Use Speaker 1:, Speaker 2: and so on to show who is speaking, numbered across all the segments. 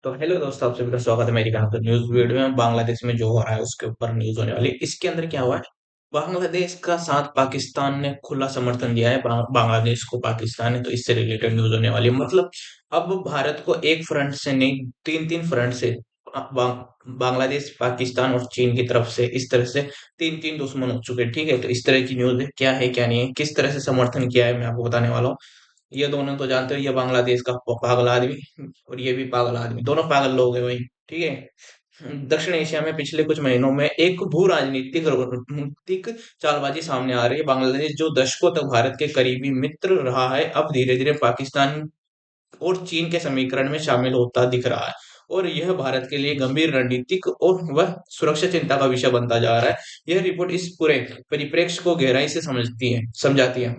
Speaker 1: तो हेलो दोस्तों, आप सभी का स्वागत है मेरी यहाँ पे न्यूज वीडियो में। बांग्लादेश में जो हो रहा है उसके ऊपर न्यूज होने वाली है। इसके अंदर क्या हुआ है, बांग्लादेश का साथ पाकिस्तान ने खुला समर्थन दिया है बांग्लादेश को। पाकिस्तान ने तो इससे रिलेटेड न्यूज होने वाली है। मतलब अब भारत को एक फ्रंट से नहीं, तीन तीन फ्रंट से बांग्लादेश, पाकिस्तान और चीन की तरफ से इस तरह से तीन तीन दुश्मन हो चुके हैं। ठीक है, तो इस तरह की न्यूज है, क्या है क्या नहीं है, किस तरह से समर्थन किया है, मैं आपको बताने वाला हूँ। ये दोनों तो जानते हो, ये बांग्लादेश का पागल आदमी और ये भी पागल आदमी, दोनों पागल लोग हैं भाई। ठीक है, दक्षिण एशिया में पिछले कुछ महीनों में एक भू राजनीतिक राजनीतिक चालबाजी सामने आ रही है। बांग्लादेश जो दशकों तक भारत के करीबी मित्र रहा है, अब धीरे धीरे पाकिस्तान और चीन के समीकरण में शामिल होता दिख रहा है। और यह भारत के लिए गंभीर रणनीतिक और वह सुरक्षा चिंता का विषय बनता जा रहा है। यह रिपोर्ट इस पूरे परिप्रेक्ष्य को गहराई से समझाती है।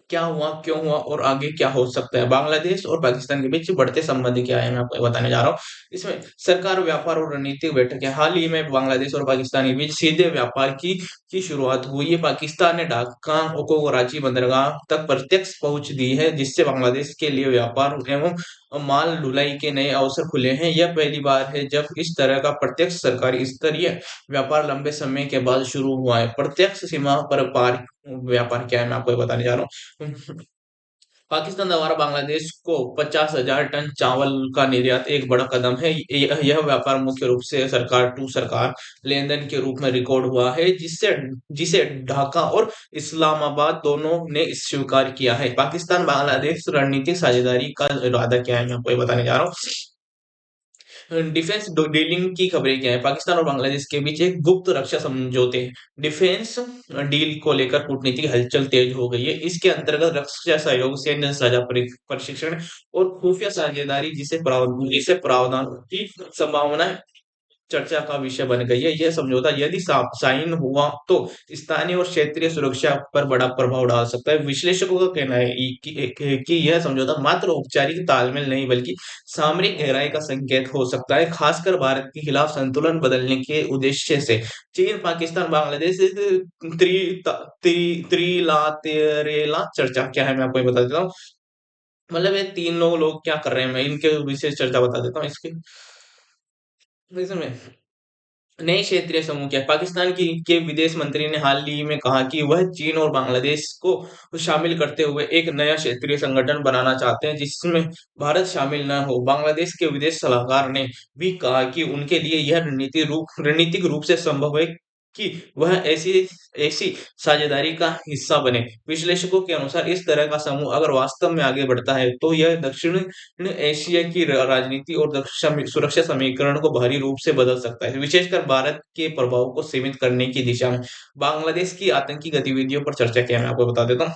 Speaker 1: क्या हुआ, क्यों हुआ और आगे क्या हो सकता है। बांग्लादेश और पाकिस्तान के बीच बढ़ते संबंध क्या है, मैं आपको बताने जा रहा हूँ। इसमें सरकार, व्यापार और रणनीतिक बैठकें। हाल ही में बांग्लादेश और पाकिस्तान के बीच सीधे व्यापार की शुरुआत हुई है। पाकिस्तान ने ढाका और कराची बंदरगाह तक प्रत्यक्ष पहुंच दी है, जिससे बांग्लादेश के लिए व्यापार एवं माल ढुलाई के नए अवसर खुले हैं। यह पहली बार है जब इस तरह का प्रत्यक्ष सरकारी स्तरीय व्यापार लंबे समय के बाद शुरू हुआ है। प्रत्यक्ष सीमा पर पार व्यापार क्या है, मैं आपको ये बताने जा रहा हूँ। पाकिस्तान द्वारा बांग्लादेश को 50,000 टन चावल का निर्यात एक बड़ा कदम है। यह व्यापार मुख्य रूप से सरकार टू सरकार लेन देन के रूप में रिकॉर्ड हुआ है, जिससे जिसे ढाका और इस्लामाबाद दोनों ने स्वीकार किया है। पाकिस्तान बांग्लादेश रणनीतिक साझेदारी का इरादा क्या है, मैं आपको ये बताने जा रहा हूँ। डिफेंस डीलिंग की खबरें क्या है। पाकिस्तान और बांग्लादेश के बीच एक गुप्त रक्षा समझौते डिफेंस डील को लेकर कूटनीतिक हलचल तेज हो गई है। इसके अंतर्गत रक्षा सहयोग, सैन्य साझा प्रशिक्षण और खुफिया साझेदारी जिसे प्रावधान की संभावना चर्चा का विषय बन गई है। यह समझौता यदि साइन हुआ तो स्थानीय और क्षेत्रीय सुरक्षा पर बड़ा प्रभाव डाल सकता है। विश्लेषकों का कहना है कि यह समझौता मात्र औपचारिक तालमेल नहीं बल्कि सामरिक गहराई का संकेत हो सकता है, खासकर भारत के खिलाफ संतुलन बदलने के उद्देश्य से। चीन, पाकिस्तान, बांग्लादेश त्रिलातेरेला चर्चा क्या है, मैं आपको ये बता देता हूँ। मतलब ये तीन लोग क्या कर रहे हैं, मैं इनके विशेष चर्चा बता देता हूँ इसकी। इसमें नए क्षेत्रीय समूह क्या है। पाकिस्तान की के विदेश मंत्री ने हाल ही में कहा कि वह चीन और बांग्लादेश को शामिल करते हुए एक नया क्षेत्रीय संगठन बनाना चाहते हैं, जिसमें भारत शामिल न हो। बांग्लादेश के विदेश सलाहकार ने भी कहा कि उनके लिए यह रणनीतिक रूप से संभव है कि वह ऐसी ऐसी साझेदारी का हिस्सा बने। विश्लेषकों के अनुसार इस तरह का समूह अगर वास्तव में आगे बढ़ता है तो यह दक्षिण एशिया की राजनीति और सुरक्षा समीकरण को भारी रूप से बदल सकता है, विशेषकर भारत के प्रभाव को सीमित करने की दिशा में। बांग्लादेश की आतंकी गतिविधियों पर चर्चा किया, मैं आपको बता देता हूँ।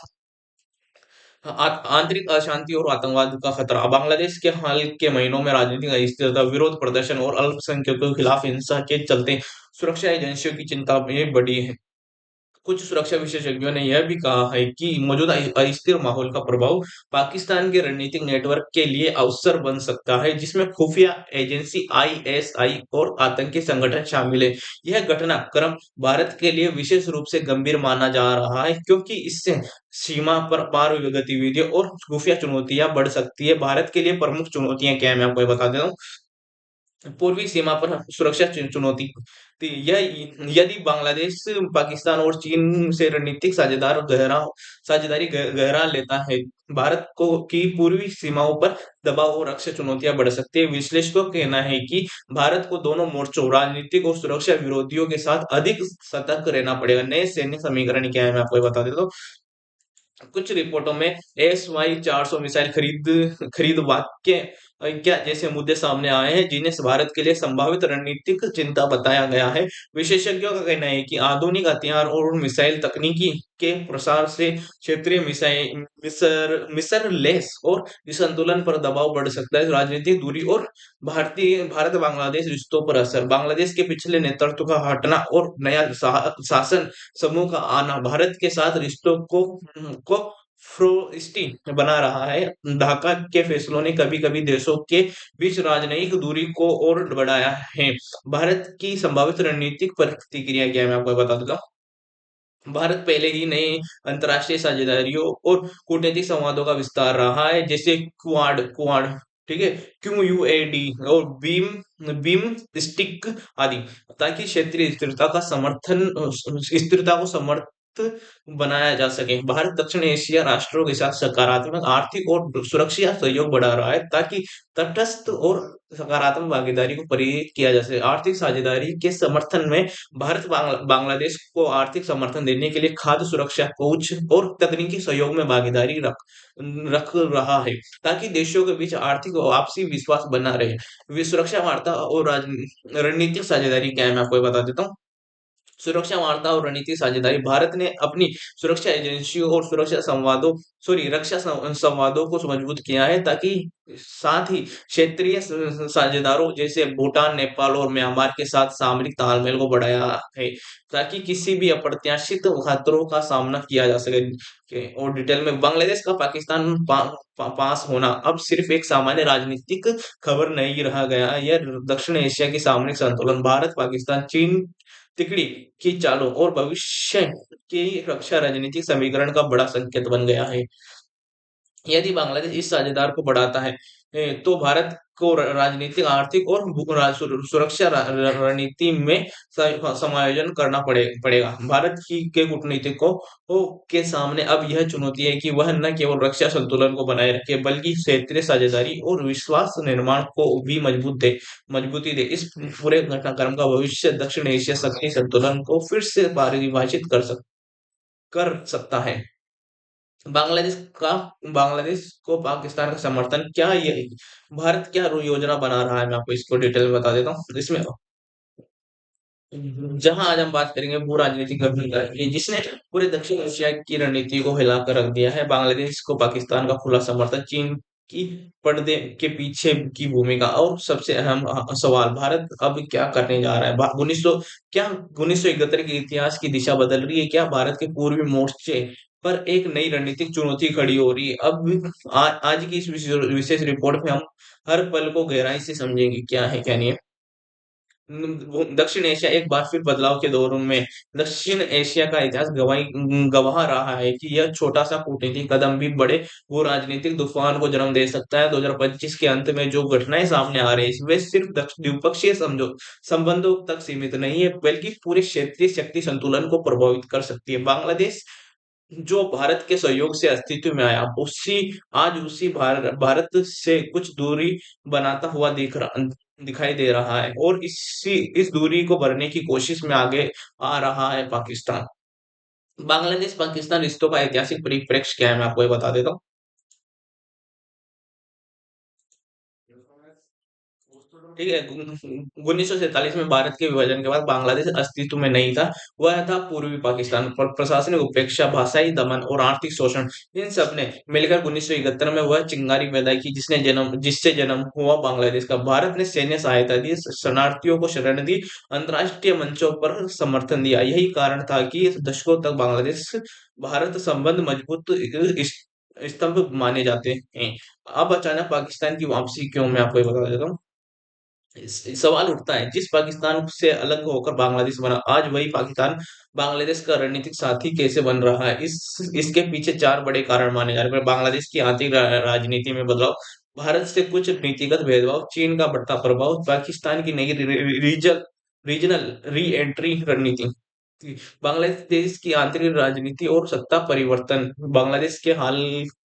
Speaker 1: आंतरिक अशांति और आतंकवाद का खतरा। बांग्लादेश के हाल के महीनों में राजनीतिक अस्थिरता, विरोध प्रदर्शन और अल्पसंख्यकों के खिलाफ हिंसा के चलते सुरक्षा एजेंसियों की चिंता में बढ़ी है। कुछ सुरक्षा विशेषज्ञों ने यह भी कहा है कि मौजूदा अस्थिर माहौल का प्रभाव पाकिस्तान के रणनीतिक नेटवर्क के लिए अवसर बन सकता है, जिसमें खुफिया एजेंसी आईएसआई और आतंकी संगठन शामिल है। यह घटनाक्रम भारत के लिए विशेष रूप से गंभीर माना जा रहा है, क्योंकि इससे सीमा पर पार गतिविधियों और खुफिया चुनौतियां बढ़ सकती है। भारत के लिए प्रमुख चुनौतियां क्या है, मैं आपको ये बता देता हूँ। पूर्वी सीमा पर सुरक्षा चुनौती थी। यह यदि बांग्लादेश, पाकिस्तान और चीन से रणनीतिक साझेदारी गहरा लेता है, भारत को की पूर्वी सीमाओं पर दबाव और रक्षा चुनौतियां बढ़ सकती है। विश्लेषकों का कहना है कि भारत को दोनों मोर्चों, राजनीतिक और सुरक्षा विरोधियों के साथ अधिक सतर्क रहना पड़ेगा। नए सैन्य समीकरण क्या है, मैं आपको ये बता देता हूँ। कुछ रिपोर्टों में SY-400 मिसाइल खरीद वाक्य क्या जैसे मुद्दे सामने आए हैं, जिन्हें भारत के लिए संभावित रणनीतिक चिंता बताया गया है। विशेषज्ञों का कहना है कि आधुनिक हथियार और मिसाइल तकनीकी के प्रसार से क्षेत्रीय मिसर लेस और संतुलन पर दबाव बढ़ सकता है। राजनीतिक दूरी और भारत बांग्लादेश रिश्तों पर असर। बांग्लादेश के पिछले नेतृत्व का हटना और नया शासन समूह का आना भारत के साथ रिश्तों को फ्रोस्टी बना रहा है। ढाका के फैसलों ने कभी-कभी देशों के बीच राजनयिक दूरी को और बढ़ाया है। भारत की संभावित रणनीतिक प्रतिक्रिया क्या है, मैं आपको बता देता हूँ। भारत पहले ही नई अंतर्राष्ट्रीय साझेदारियों और कूटनीतिक संवादों का विस्तार रहा है, जैसे क्वाड क्वाड ठीक है, QUAD और बीम स्टिक आदि, ताकि क्षेत्रीय स्थिरता को समर्थ बनाया जा सके। भारत दक्षिण एशिया राष्ट्रों के साथ सकारात्मक आर्थिक और सुरक्षा सहयोग बढ़ा रहा है, ताकि तटस्थ और सकारात्मक भागीदारी को प्रेरित किया जा सके। आर्थिक साझेदारी के समर्थन में भारत बांग्लादेश को आर्थिक समर्थन देने के लिए खाद्य सुरक्षा कोष और तकनीकी सहयोग में भागीदारी रख रख रहा है, ताकि देशों के बीच आर्थिक और आपसी विश्वास बना रहे। सुरक्षा वार्ता और रणनीतिक साझेदारी क्या है, मैं आपको ये बता देता हूँ। सुरक्षा वार्ता और रणनीतिक साझेदारी, भारत ने अपनी सुरक्षा एजेंसियों और सुरक्षा संवादों सॉरी रक्षा संवादों को मजबूत किया है, ताकि साथ ही क्षेत्रीय साझेदारों जैसे भूटान, नेपाल और म्यांमार के साथ सामरिक तालमेल को बढ़ाया है, ताकि किसी भी अप्रत्याशित खतरों का सामना किया जा सके। और डिटेल में, बांग्लादेश का पाकिस्तान पास होना अब सिर्फ एक सामान्य राजनीतिक खबर नहीं रहा गया। यह दक्षिण एशिया की सामरिक संतुलन, भारत, पाकिस्तान, चीन तिकड़ी की चालों और भविष्य की रक्षा रणनीतिक समीकरण का बड़ा संकेत बन गया है। यदि बांग्लादेश इस साझेदार को बढ़ाता है, तो भारत को राजनीतिक, आर्थिक और सुरक्षा रणनीति में समायोजन करना पड़ेगा। भारत की के कूटनीतिकों के सामने अब यह चुनौती है कि वह न केवल रक्षा संतुलन को बनाए रखे, बल्कि क्षेत्रीय साझेदारी और विश्वास निर्माण को भी मजबूती दे। इस पूरे घटनाक्रम का भविष्य दक्षिण एशिया शक्ति संतुलन को फिर से परिभाषित कर सकता है। बांग्लादेश का बांग्लादेश को पाकिस्तान का समर्थन, क्या ये भारत क्या योजना बना रहा है, मैं आपको इसको डिटेल में बता देता हूँ। इसमें जहां आज हम बात करेंगे भू राजनीतिक गंभीरता की, जिसने पूरे दक्षिण एशिया की रणनीति को हिलाकर रख दिया है। बांग्लादेश को पाकिस्तान का खुला समर्थन, चीन की पर्दे के पीछे की भूमिका और सबसे अहम सवाल, भारत अब क्या करने जा रहा है। 1971 के इतिहास की दिशा बदल रही है क्या? भारत के पूर्वी मोर्चे पर एक नई रणनीतिक चुनौती खड़ी हो रही है। अब आज की इस विशेष रिपोर्ट में हम हर पल को गहराई से समझेंगे, क्या है क्या नहीं है। दक्षिण एशिया एक बार फिर बदलाव के दौर में, दक्षिण एशिया का इतिहास गवाह रहा है कि यह छोटा सा कूटनीतिक कदम भी बड़े वो राजनीतिक तूफान को जन्म दे सकता है। 2025 के अंत में जो घटनाएं सामने आ रही है वे सिर्फ द्विपक्षीय संबंधों तक सीमित नहीं है, बल्कि पूरे क्षेत्रीय शक्ति संतुलन को प्रभावित कर सकती है। बांग्लादेश जो भारत के सहयोग से अस्तित्व में आया, उसी भारत से कुछ दूरी बनाता हुआ दिखाई दे रहा है, और इस दूरी को भरने की कोशिश में आगे आ रहा है पाकिस्तान। बांग्लादेश पाकिस्तान रिश्तों का ऐतिहासिक परिप्रेक्ष्य क्या है, मैं आपको ये बता देता हूँ। 1947 में भारत के विभाजन के बाद बांग्लादेश अस्तित्व में नहीं था। वह था पूर्वी पाकिस्तान, पर प्रशासनिक उपेक्षा, भाषाई दमन और आर्थिक शोषण, इन सब ने मिलकर 1971 में वह चिंगारी पैदा की जिससे जन्म हुआ बांग्लादेश का। भारत ने सैन्य सहायता दी, शरणार्थियों को शरण दी, अंतर्राष्ट्रीय मंचों पर समर्थन दिया। यही कारण था कि दशकों तक बांग्लादेश भारत संबंध मजबूत स्तंभ माने जाते हैं। अब अचानक पाकिस्तान की वापसी क्यों, मैं आपको ये बता देता हूँ। सवाल उठता है, जिस पाकिस्तान से अलग होकर बांग्लादेश बना, आज वही पाकिस्तान बांग्लादेश का रणनीतिक साथी कैसे बन रहा है? इसके पीछे चार बड़े कारण माने जा रहे हैं। बांग्लादेश की आंतरिक राजनीति में बदलाव, भारत से कुछ नीतिगत भेदभाव, चीन का बढ़ता प्रभाव, पाकिस्तान की नई रीजनल री एंट्री रणनीति। बांग्लादेश की आंतरिक राजनीति और सत्ता परिवर्तन, बांग्लादेश के हाल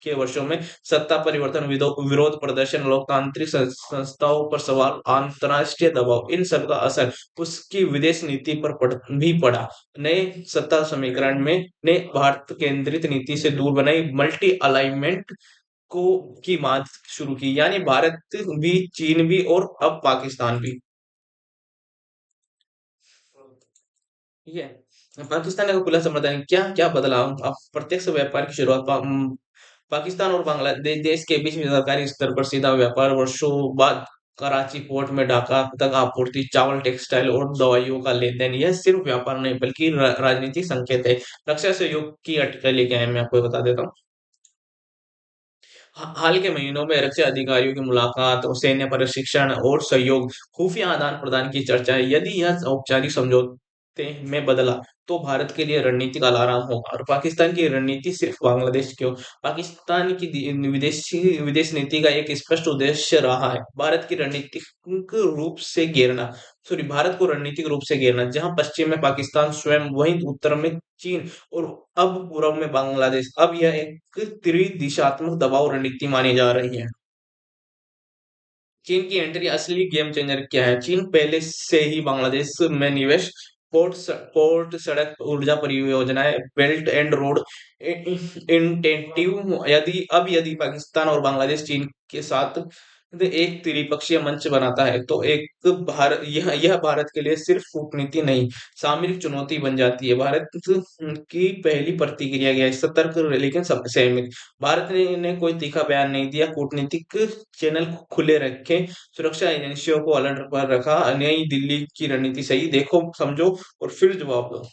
Speaker 1: के वर्षों में सत्ता परिवर्तन, विरोध प्रदर्शन, लोकतांत्रिक संस्थाओं पर सवाल, अंतर्राष्ट्रीय दबाव, इन सब का असर उसकी विदेश नीति पर भी पड़ा। नए सत्ता समीकरण में ने भारत केंद्रित नीति से दूर बनाई, मल्टी अलाइनमेंट को की बात शुरू की, यानी भारत भी, चीन भी और अब पाकिस्तान भी। ठीक है, पाकिस्तान का खुला समर्थन, क्या क्या बदलाव, अब प्रत्यक्ष व्यापार की शुरुआत, पाकिस्तान और बांग्लादेश देश के बीच में सरकारी स्तर पर सीधा व्यापार, वर्षों बाद कराची पोर्ट में ढाका तक आपूर्ति, चावल, टेक्सटाइल और दवाइयों का लेन देन, यह सिर्फ व्यापार नहीं बल्कि राजनीतिक संकेत है। रक्षा सहयोग की अटकलें क्या है, मैं आपको बता देता हूँ। हाल के महीनों में रक्षा अधिकारियों की मुलाकात और सैन्य प्रशिक्षण और सहयोग, खुफिया आदान प्रदान की चर्चा है। यदि यह औपचारिक समझौते में बदला तो भारत के लिए रणनीतिक अलार्म होगा। और पाकिस्तान की रणनीति सिर्फ बांग्लादेश क्यों, पाकिस्तान की विदेशी विदेश नीति का एक स्पष्ट उद्देश्य रहा है भारत की रणनीतिक रूप से घेरना, सॉरी भारत को रणनीतिक रूप से घेरना, जहां पश्चिम में पाकिस्तान स्वयं, वहीं उत्तर में चीन और अब पूर्व में बांग्लादेश। अब यह एक त्रिदिशात्मक दबाव रणनीति मानी जा रही है। चीन की एंट्री असली गेम चेंजर क्या है? चीन पहले से ही बांग्लादेश में निवेश, पोर्ट, सड़क, ऊर्जा परियोजनाएं, बेल्ट एंड रोड इंटेंटिव, यदि पाकिस्तान और बांग्लादेश चीन के साथ एक त्रिपक्षीय मंच बनाता है तो एक भारत, यह भारत के लिए सिर्फ कूटनीति नहीं, सामरिक चुनौती बन जाती है। भारत की पहली प्रतिक्रिया क्या है? सतर्क लेकिन सब सहमत। भारत ने कोई तीखा बयान नहीं दिया, कूटनीतिक चैनल खुले रखे, सुरक्षा एजेंसियों को अलर्ट पर रखा, नई दिल्ली की रणनीति सही देखो, समझो और फिर जवाब दो।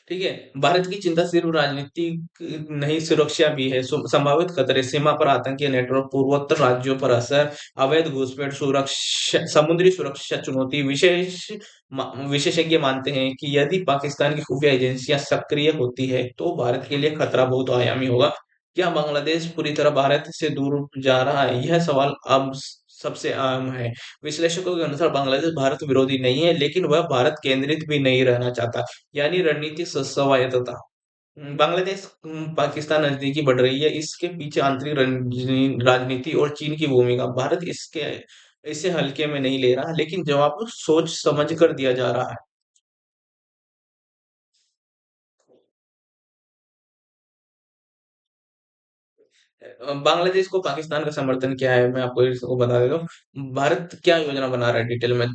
Speaker 1: ठीक है, भारत की चिंता सिर्फ राजनीतिक नहीं, सुरक्षा भी है। संभावित खतरे, सीमा पर आतंकी नेटवर्क, पूर्वोत्तर राज्यों पर असर, अवैध घुसपैठ, सुरक्षा, समुद्री सुरक्षा चुनौती। विशेषज्ञ मानते हैं कि यदि पाकिस्तान की खुफिया एजेंसियां सक्रिय होती है तो भारत के लिए खतरा बहुत आयामी होगा। क्या बांग्लादेश पूरी तरह भारत से दूर जा रहा है? यह सवाल अब सबसे आम है। विश्लेषकों के अनुसार बांग्लादेश भारत विरोधी नहीं है, लेकिन वह भारत केंद्रित भी नहीं रहना चाहता, यानी रणनीतिक स्वायत्तता। बांग्लादेश पाकिस्तान नजदीकी बढ़ रही है, इसके पीछे आंतरिक राजनीति और चीन की भूमिका। भारत इसके इसे हल्के में नहीं ले रहा, लेकिन जवाब सोच समझ कर दिया जा रहा है। बांग्लादेश को पाकिस्तान का समर्थन क्या है, मैं आपको इसको बता देता हूँ। भारत क्या योजना बना रहा है डिटेल में।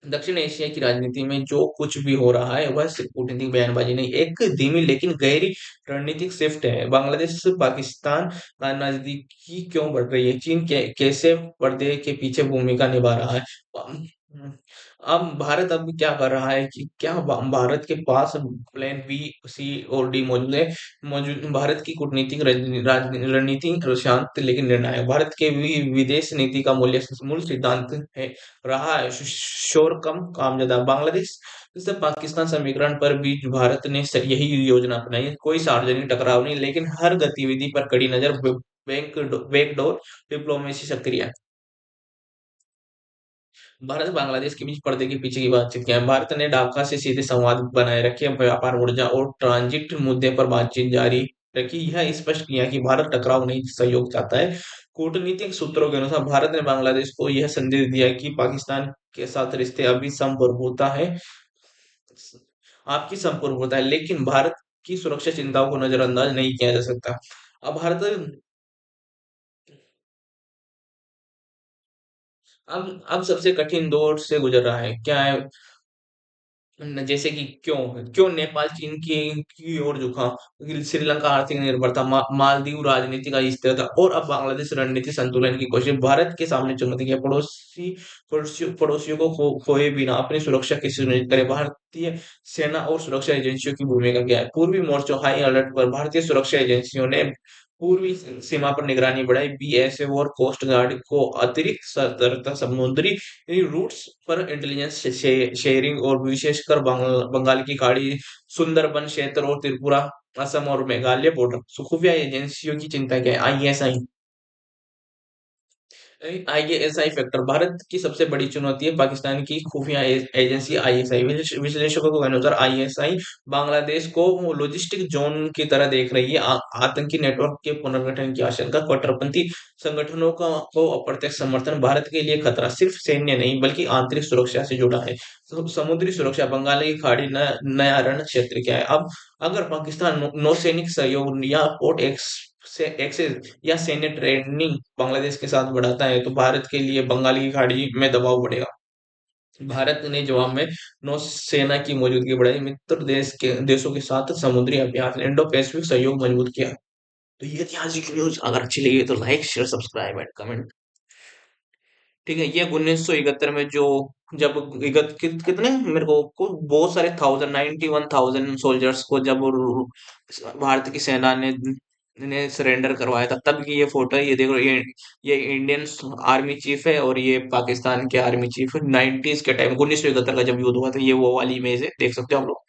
Speaker 1: दक्षिण एशिया की राजनीति में जो कुछ भी हो रहा है वह सिर्फ कूटनीतिक बयानबाजी नहीं, एक धीमी लेकिन गहरी रणनीतिक शिफ्ट है। बांग्लादेश पाकिस्तान का नजदीकी क्यों बढ़ रही है? चीन कैसे पर्दे के पीछे भूमिका निभा रहा है? अम, अब भारत अब क्या कर रहा है कि क्या भारत के पास प्लान बी, सी और डी मौजूद है? मौजूद भारत की कूटनीतिक रणनीति शांत लेकिन निर्णायक। भारत के विदेश नीति का मूल सिद्धांत है रहा है शोर कम काम ज्यादा। बांग्लादेश से पाकिस्तान समीकरण पर भी भारत ने यही योजना अपनाई, कोई सार्वजनिक टकराव नहीं, लेकिन हर गतिविधि पर कड़ी नजर, बैकडोर डिप्लोमेसी सक्रिय। भारत बांग्लादेश के बीच पर्दे के पीछे की बातचीत क्या है? भारत ने ढाका से सीधे संवाद बनाए रखे, व्यापार, ऊर्जा और ट्रांजिट मुद्दे पर बातचीत जारी रखी। यह स्पष्ट किया कि भारत टकराव नहीं, सहयोग चाहता है। कूटनीतिक सूत्रों के अनुसार भारत ने बांग्लादेश को यह संदेश दिया कि पाकिस्तान के साथ रिश्ते अभी संप्रभुता है, आपकी संप्रभुता है, लेकिन भारत की सुरक्षा चिंताओं को नजरअंदाज नहीं किया जा सकता। अब भारत अब सबसे कठिन दौर से गुजर रहा है, क्या है? जैसे कि क्यों क्यों नेपाल चीन की ओर झुका, श्रीलंका आर्थिक निर्भरता, मालदीव राजनीतिक अस्थिरता और अब बांग्लादेश रणनीति संतुलन की कोशिश। भारत के सामने चुनौती क्या है? पड़ोसियों को खोए बिना अपनी सुरक्षा कैसे सुनिश्चित करे? भारतीय सेना और सुरक्षा एजेंसियों की भूमिका क्या है? पूर्वी मोर्चों हाई अलर्ट पर, भारतीय सुरक्षा एजेंसियों ने पूर्वी सीमा पर निगरानी बढ़ाई, बीएसएफ और कोस्ट गार्ड को अतिरिक्त सतर्कता, समुद्री रूट्स पर इंटेलिजेंस शेयरिंग और विशेषकर बंगाल की खाड़ी, सुंदरबन क्षेत्र और त्रिपुरा, असम और मेघालय बॉर्डर। खुफिया एजेंसियों की चिंता क्या है? आईएसआई, आईएसआई फैक्टर भारत की सबसे बड़ी चुनौती है। पाकिस्तान की खुफिया एजेंसी आईएसआई, विश्लेषकों के अनुसार आईएसआई बांग्लादेश को लॉजिस्टिक जोन की तरह देख रही है। आतंकी नेटवर्क के पुनर्गठन की आशंका, कट्टरपंथी संगठनों का को अप्रत्यक्ष समर्थन। भारत के लिए खतरा सिर्फ सैन्य नहीं बल्कि आंतरिक सुरक्षा से जुड़ा है। समुद्री सुरक्षा, बंगाल की खाड़ी, नया रण क्षेत्र क्या है? अब अगर पाकिस्तान नौसैनिक सहयोग या पोर्ट से एक्सेस या सैन्य ट्रेनिंग बांग्लादेश के साथ बढ़ाता है तो भारत के लिए बंगाल की खाड़ी में दबाव बढ़ेगा। भारत ने जवाब में नौसेना की मौजूदगी बढ़ाई, मित्र देशों के साथ समुद्री अभ्यास, इंडो पैसिफिक सहयोग मजबूत किया। तो ये ऐतिहासिक न्यूज अगर अच्छी लगी तो like share subscribe and comment. ठीक है, ये 1971 में जो जब कितने मेरे को बहुत सारे 91,000 सोल्जर्स को जब भारत की सेना ने ने सरेंडर करवाया था, तब की ये फोटो है। ये देखो, ये इंडियन आर्मी चीफ है और ये पाकिस्तान के आर्मी चीफ है 90s के टाइम, 1971 का जब युद्ध हुआ था। ये वो वाली इमेज है, देख सकते हो आप लोग।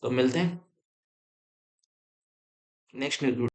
Speaker 1: तो मिलते हैं नेक्स्ट न्यूज।